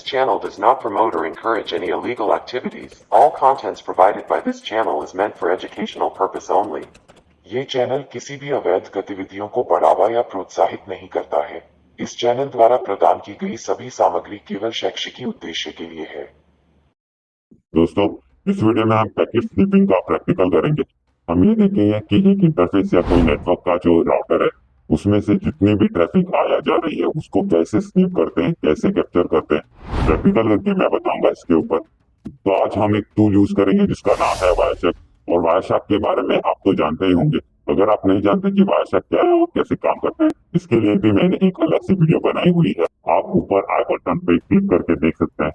This channel does not promote or encourage any illegal activities. All contents provided by this channel is meant for educational purpose only. ये channel किसी भी अवैध गतिविधियों को बढ़ावा या प्रोत्साहित नहीं करता है। इस चैनल द्वारा प्रदान की गई सभी सामग्री केवल शैक्षिक उद्देश्य के लिए है। दोस्तों, इस वीडियो में हम पैकेट स्निपिंग का प्रैक्टिकल करेंगे। हम ये देखेंगे कि एक इंटरफेस या कोई नेटवर्क का जो राउटर है उसमें से जितनी भी ट्रैफिक आया जा रही है उसको कैसे स्निप करते हैं, कैसे कैप्चर करते हैं। प्रैक्टिकल करके मैं बताऊंगा इसके ऊपर। तो आज हम एक टूल यूज करेंगे जिसका नाम है वायरशैक। और वायरशैक के बारे में आप तो जानते ही होंगे। अगर आप नहीं जानते कि वायरशैक क्या है और कैसे काम करते हैं, इसके लिए भी मैंने एक अलग से वीडियो बनाई हुई है। आप ऊपर आई बटन पे क्लिक करके देख सकते हैं।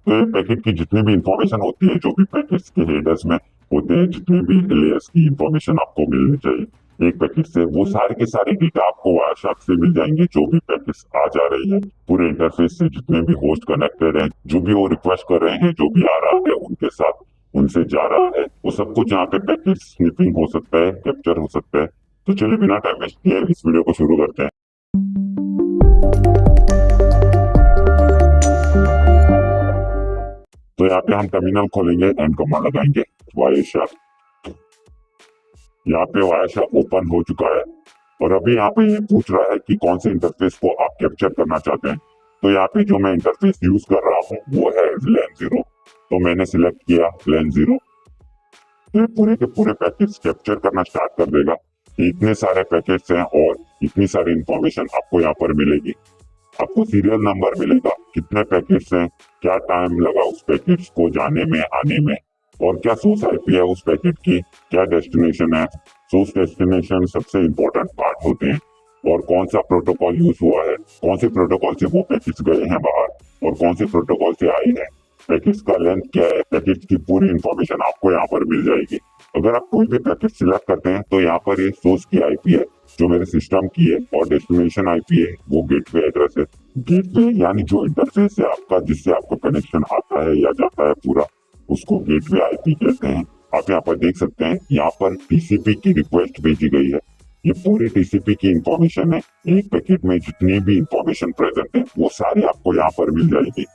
तो पैकेट की जितनी भी इंफॉर्मेशन होती है, जो भी पैकेट्स के हेडर्स में होते हैं, जितनी भी लेयर्स की इंफॉर्मेशन आपको मिलनी चाहिए एक पैकेट से, वो सारे के सारे डेटा आपको वायरशैक से मिल जाएंगे। जो भी पैकेट्स आ जा रही है पूरे इंटरफेस से, जितने भी होस्ट कनेक्टेड हैं, जो भी वो रिक्वेस्ट कर रहे हैं, जो भी आ रहा है उनके साथ उनसे जा रहा है, वो सब कुछ यहाँ पे पैकेट स्निपिंग हो सकता है, कैप्चर हो सकता है। तो चलिए बिना टाइम वेस्ट किए इस वीडियो को शुरू करते हैं। तो यहाँ पे हम टर्मिनल खोलेंगे एंड कमांड लगाएंगे वायरशैक। यहाँ पे वायरशैक ओपन हो चुका है और अभी यहाँ पे ये पूछ रहा है कि कौन से इंटरफेस को आप कैप्चर करना चाहते हैं। तो यहाँ पे जो मैं इंटरफेस यूज कर रहा हूँ वो है LAN 0। तो मैंने सिलेक्ट किया LAN 0। तो पूरे के पूरे पैकेट्स कैप्चर करना स्टार्ट कर देगा। इतने सारे पैकेट्स हैं और इतनी सारी इंफॉर्मेशन आपको यहाँ पर मिलेगी। आपको सीरियल नंबर मिलेगा, कितने पैकेट्स हैं, क्या टाइम लगा उस पैकेट्स को जाने में, आने में, और क्या सोर्स आईपी है उस पैकेट की, क्या डेस्टिनेशन है। सोर्स डेस्टिनेशन सबसे इम्पोर्टेंट पार्ट होते हैं। और कौन सा प्रोटोकॉल यूज हुआ है, कौन से प्रोटोकॉल से वो पैकेट्स गए हैं बाहर और कौन से प्रोटोकॉल से आए हैं, पैकेट्स का लेंथ क्या है, पैकेट्स की पूरी इंफॉर्मेशन आपको यहाँ पर मिल जाएगी। अगर आप कोई भी पैकेट सिलेक्ट करते हैं तो यहाँ पर ये सोर्स की आईपी है जो मेरे सिस्टम की है, और डेस्टिनेशन आईपी है वो गेटवे एड्रेस है। गेटवे यानी जो इंटरफेस है आपका, जिससे आपका कनेक्शन आता है या जाता है पूरा, उसको गेटवे आईपी कहते हैं। आप यहाँ पर देख सकते हैं, यहाँ पर टीसीपी की रिक्वेस्ट भेजी गई है। ये पूरी टीसीपी की इंफॉर्मेशन है। एक पैकेट में जितनी भी इंफॉर्मेशन प्रेजेंट है वो सारी आपको यहाँ पर मिल जाएगी।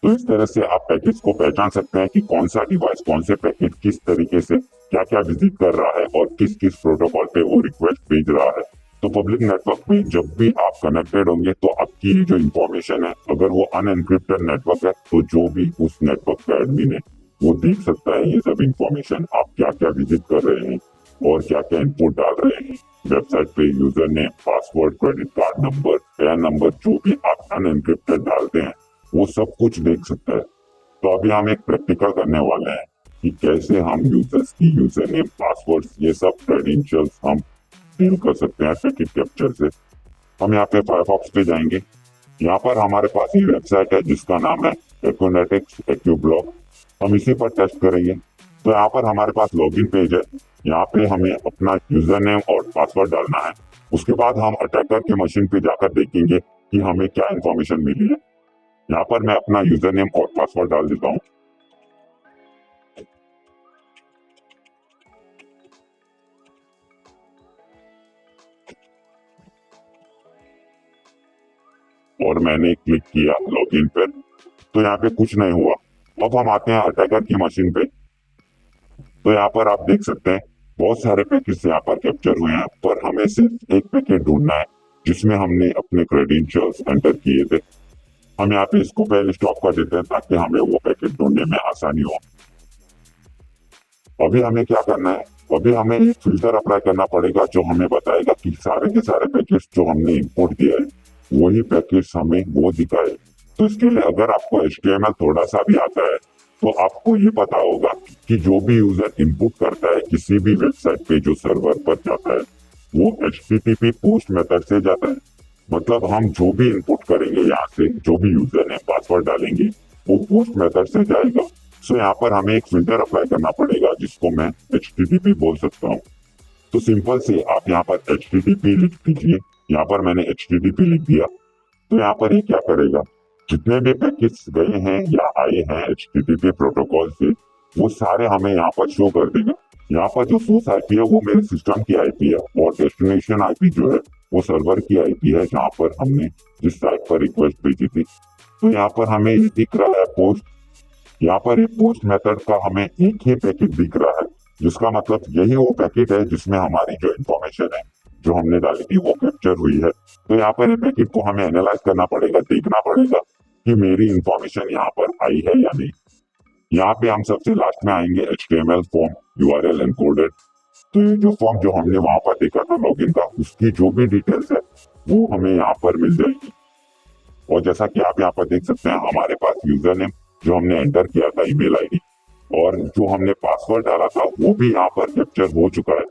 तो इस तरह से आप पैकेट्स को पहचान सकते हैं कि कौन सा डिवाइस कौन से पैकेट किस तरीके से क्या क्या विजिट कर रहा है और किस किस प्रोटोकॉल पे वो रिक्वेस्ट भेज रहा है। तो पब्लिक नेटवर्क पे जब भी आप कनेक्टेड होंगे तो आपकी जो इंफॉर्मेशन है, अगर वो अनएनक्रिप्टेड नेटवर्क है तो जो भी उस नेटवर्क का एडमिन है वो देख सकता है ये सब इंफॉर्मेशन, आप क्या क्या विजिट कर रहे हैं और क्या क्या इनपुट डाल रहे हैं वेबसाइट पे। User name, password, credit card number, pan number, जो भी आप अनएनक्रिप्टेड डालते हैं वो सब कुछ देख सकता है। तो अभी हम एक प्रैक्टिकल करने वाले हैं कि कैसे हम यूजर्स की यूजर नेम, पासवर्ड, ये सब क्रेडेंशियल्स हम फिल कर सकते हैं पैकेट कैप्चर से। हम यहाँ पे फायरफॉक्स पे जाएंगे। यहाँ पर हमारे पास ये वेबसाइट है जिसका नाम है एक्यूनेटिक्स एक्यूब्लॉक। हम इसी पर टेस्ट करेंगे। तो यहाँ पर हमारे पास लॉगिन पेज है। यहाँ पे हमें अपना यूजर नेम और पासवर्ड डालना है। उसके बाद हम अटैकर के मशीन पे जाकर देखेंगे कि हमें क्या इंफॉर्मेशन मिली है। यहाँ पर मैं अपना यूजर नेम और पासवर्ड डाल देता हूँ। और मैंने क्लिक किया लॉगिन पर। तो यहाँ पे कुछ नहीं हुआ। अब हम आते हैं अटैकर की मशीन पे। तो यहाँ पर आप देख सकते हैं बहुत सारे पैकेट्स यहाँ पर कैप्चर हुए हैं, पर हमें सिर्फ एक पैकेट ढूंढना है जिसमें हमने अपने क्रेडेंशियल्स एंटर किए थे। हम यहाँ पे इसको पहले स्टॉप कर देते हैं ताकि हमें वो पैकेट ढूंढने में आसानी हो। अभी हमें क्या करना है, अभी हमें एक फिल्टर अप्लाई करना पड़ेगा जो हमें बताएगा कि सारे के सारे पैकेट्स जो हमने इंपोर्ट किए हैं वही पैकेट्स हमें वो दिखाए। तो इसके लिए अगर आपको HTML थोड़ा सा भी आता है तो आपको ये पता होगा कि जो भी यूजर इनपुट करता है किसी भी वेबसाइट पे जो सर्वर पर जाता है वो HTTP पोस्ट मेथड से जाता है। मतलब हम जो भी इनपुट करेंगे यहाँ से, जो भी यूजर ने पासवर्ड डालेंगे वो पोस्ट मेथड से जाएगा। सो यहाँ पर हमें एक फिल्टर अप्लाई करना पड़ेगा जिसको मैं HTTP बोल सकता हूँ। तो सिंपल से आप यहाँ पर HTTP लिख दीजिए। यहाँ पर मैंने HTTP लिख दिया। तो यहाँ पर ये क्या करेगा, जितने भी पैकेट्स गए हैं या आए हैं HTTP प्रोटोकॉल से वो सारे हमें यहाँ पर शो कर देगा। यहाँ पर जो सोर्स आईपी है वो मेरे सिस्टम की आईपी है और डेस्टिनेशन आईपी जो है वो सर्वर की आईपी है जहाँ पर हमने जिस साइट पर रिक्वेस्ट भेजी थी। तो यहाँ पर हमें ये दिख रहा है पोस्ट। यहाँ पर एक पोस्ट मेथड का हमें एक ही पैकेट दिख रहा है, जिसका मतलब यही वो पैकेट है जिसमें हमारी जो इन्फॉर्मेशन है जो हमने डाली थी वो कैप्चर हुई है। तो यहाँ पर ये पैकेट को हमें एनालाइज करना पड़ेगा, देखना पड़ेगा कि मेरी इंफॉर्मेशन यहाँ पर आई है या नहीं। यहाँ पे हम सबसे लास्ट में आएंगे HTML फॉर्म URL एनकोडेड। तो ये जो फॉर्म जो हमने वहां पर देखा था लॉगिन का, उसकी जो भी डिटेल्स है वो हमें यहाँ पर मिल जाएगी। और जैसा कि आप यहाँ पर देख सकते हैं, हमारे पास यूजर नेम जो हमने एंटर किया था, ईमेल आईडी, और जो हमने पासवर्ड डाला था वो भी यहाँ पर कैप्चर हो चुका है।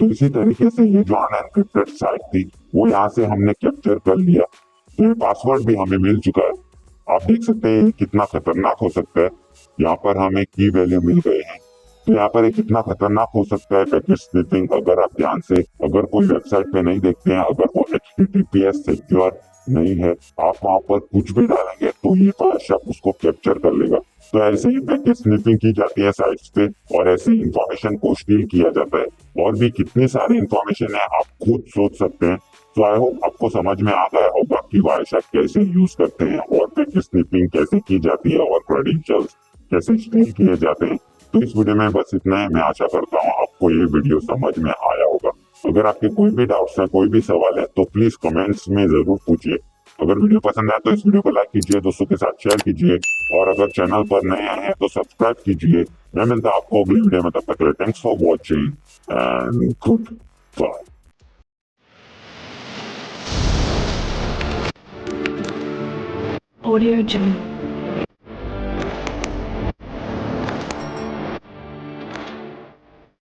तो इसी तरीके से ये जो अनएनक्रिप्टेड साइट थी वो यहाँ से हमने कैप्चर कर लिया। तो ये पासवर्ड भी हमें मिल चुका है। आप देख सकते हैं कितना खतरनाक हो सकता है। यहाँ पर हमें की वैल्यू मिल गए हैं। तो यहाँ पर ये कितना खतरनाक हो सकता है पैकेट स्निपिंग, अगर आप ध्यान से अगर कोई वेबसाइट पे नहीं देखते हैं, अगर वो HTTPS सिक्योर नहीं है, आप वहां पर कुछ भी डालेंगे तो ये फायरशॉप उसको कैप्चर कर लेगा। तो ऐसे ही पैकेट स्निपिंग की जाती है साइट्स पे, और ऐसे इंफॉर्मेशन को स्टील किया जाता है। और भी कितनी सारी इंफॉर्मेशन है आप खुद सोच सकते हैं। तो आई होप आपको समझ में आ गया होगा कि वायरशॉप कैसे यूज करते हैं और पैकेट स्निपिंग कैसे की जाती है और क्रेडेंशियल्स कैसे स्टील किए जाते हैं। तो इस वीडियो में बस इतना है। मैं आशा करता हूँ आपको ये वीडियो समझ में आया होगा। अगर आपके कोई भी डाउट्स है, कोई भी सवाल है, तो प्लीज कमेंट्स में जरूर पूछिए। अगर वीडियो पसंद आए तो इस वीडियो को लाइक कीजिए, दोस्तों के साथ शेयर कीजिए, और अगर चैनल पर नए आए हैं तो सब्सक्राइब कीजिए। मैं मिलता हूं आपको अगली वीडियो में, तब तक के लिए thanks for watching and good bye. Audio Jungle.